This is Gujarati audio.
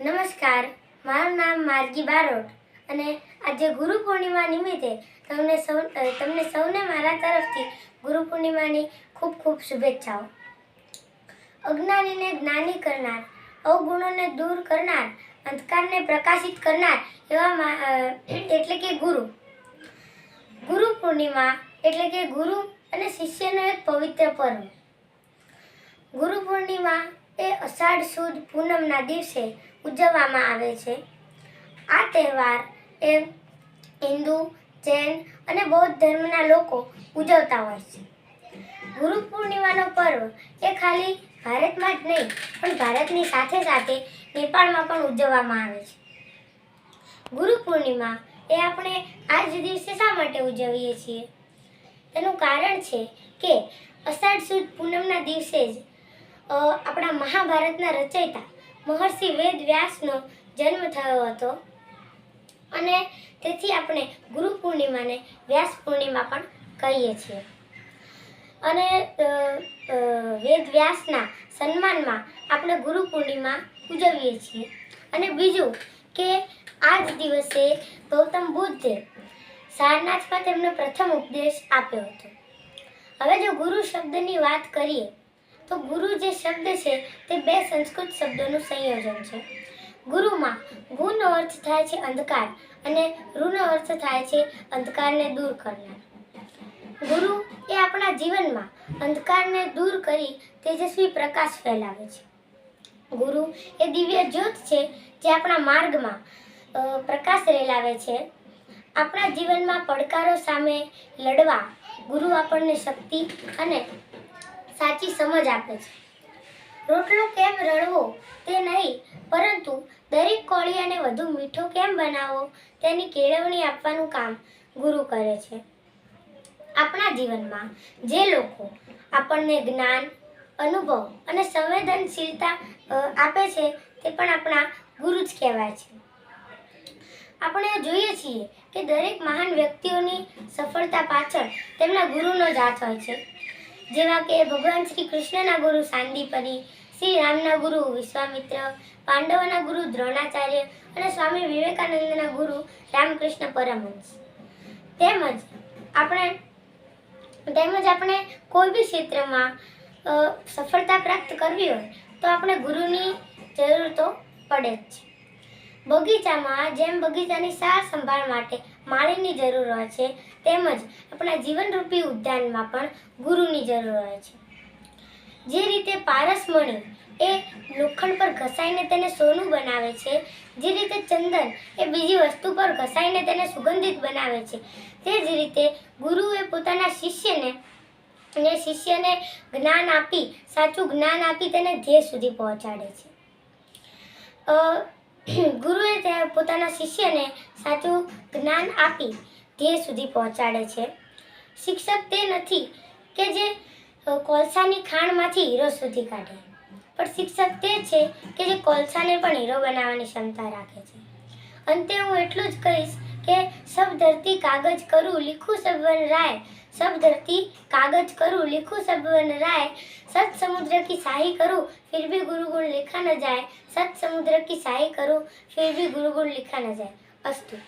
નમસ્કાર, મારું નામ માર્ગી બારોટ અને આજે ગુરુ પૂર્ણિમા નિમિત્તે તમને સૌને મારા તરફથી ગુરુ પૂર્ણિમાની ખૂબ ખૂબ શુભેચ્છાઓ. અજ્ઞાનીને જ્ઞાની કરનાર, અવગુણોને દૂર કરનાર, અંધકારને પ્રકાશિત કરનાર એટલે કે ગુરુ. ગુરુ પૂર્ણિમા એટલે કે ગુરુ અને શિષ્યનો એક પવિત્ર પર્વ. ગુરુ પૂર્ણિમા એ અષાઢ સુદ પૂનમના દિવસે ઉજવવામાં આવે છે. આ તહેવાર એ હિન્દુ, જૈન અને બૌદ્ધ ધર્મના લોકો ઉજવતા હોય છે. ગુરુ પૂર્ણિમાનો પર્વ એ ખાલી ભારતમાં જ નહીં પણ ભારતની સાથે સાથે નેપાળમાં પણ ઉજવવામાં આવે છે. ગુરુ પૂર્ણિમા એ આપણે આ જ દિવસે શા માટે ઉજવીએ છીએ? તેનું કારણ છે કે અષાઢ સુદ પૂનમના દિવસે જ આપણા મહાભારતના રચયિતા મહર્ષિ વેદ વ્યાસનો જન્મ થયો હતો અને તેથી આપણે ગુરુ પૂર્ણિમાને વ્યાસ પૂર્ણિમા પણ કહીએ છીએ. અને વેદ વ્યાસના સન્માનમાં આપણે ગુરુ પૂર્ણિમા ઉજવીએ છીએ. અને બીજું કે આ જ દિવસે ગૌતમ બુદ્ધે સારનાથમાં તેમનો પ્રથમ ઉપદેશ આપ્યો હતો. હવે જો ગુરુ શબ્દની વાત કરીએ તો ગુરુ જે શબ્દ છે તે બે સંસ્કૃત શબ્દોનું સંયોજન છે. ગુરુમાં ગુનો અર્થ થાય છે અંધકાર અને ઋનો અર્થ થાય છે અંધકારને દૂર કરનાર. ગુરુ એ આપણા જીવનમાં અંધકારને દૂર કરી તેજસ્વી પ્રકાશ ફેલાવે છે. ગુરુ એ દિવ્ય જ્યોત છે જે આપણા માર્ગમાં પ્રકાશ રેલાવે છે. આપણા જીવનમાં પડકારો સામે લડવા ગુરુ આપણને શક્તિ અને સાચી સમજ આપે છે. રોટલો કેમ રળવો તે નહીં, પરંતુ દરેક કોળિયાને વધુ મીઠો કેમ બનાવવો તેની કેળવણી આપવાનું કામ ગુરુ કરે છે. આપણા જીવનમાં જે લોકો આપણને જ્ઞાન, અનુભવ અને સંવેદનશીલતા આપે છે તે પણ આપણા ગુરુ જ કહેવાય છે. આપણે જોઈએ છીએ કે દરેક મહાન વ્યક્તિઓની સફળતા પાછળ તેમના ગુરુનો જ હાથ હોય છે. જેવા કે ભગવાન શ્રી કૃષ્ણના ગુરુ સાંદીપની, શ્રી રામના ગુરુ વિશ્વામિત્ર, પાંડવોના ગુરુ દ્રોણાચાર્ય અને સ્વામી વિવેકાનંદના ગુરુ રામકૃષ્ણ પરમહંસ. તેમજ આપણે કોઈ બી ક્ષેત્રમાં સફળતા પ્રાપ્ત કરવી હોય તો આપણે ગુરુની જરૂર તો પડે જ છે. બગીચામાં જેમ બગીચાની સાર સંભાળ માટે માળીની જરૂર હોય છે, તેમજ આપણા જીવનરૂપી ઉદ્યાનમાં પણ ગુરુની જરૂર હોય છે. જે રીતે પારસમણી એ લોખંડ પર ઘસાઈને તેને સોનું બનાવે છે, જે રીતે ચંદન એ બીજી વસ્તુ પર ઘસાઈને તેને સુગંધિત બનાવે છે, તે જ રીતે ગુરુએ પોતાના શિષ્યને જ્ઞાન આપી, સાચું જ્ઞાન આપી તેને ધ્યેય સુધી પહોંચાડે છે. ગુરુએ પોતાના શિષ્યને સાચું જ્ઞાન આપી ધ્યેય સુધી પહોંચાડે છે. શિક્ષક તે નથી કે જે કોલસાની ખાણમાંથી હીરો શોધી કાઢે, પણ શિક્ષક તે છે કે જે કોલસાને પણ હીરો બનાવવાની ક્ષમતા રાખે છે. અંતે હું એટલું જ કહીશ કે સબ ધરતી કાગજ કરું લીખું સબ વન રાય, सब धरती कागज करूँ लिखूं सब वन राय, सत समुद्र की शाही करूँ फिर भी गुरु गुण लिखा न जाए, सत समुद्र की शाही करूँ फिर भी गुरु गुण लिखा न जाए. अस्तु.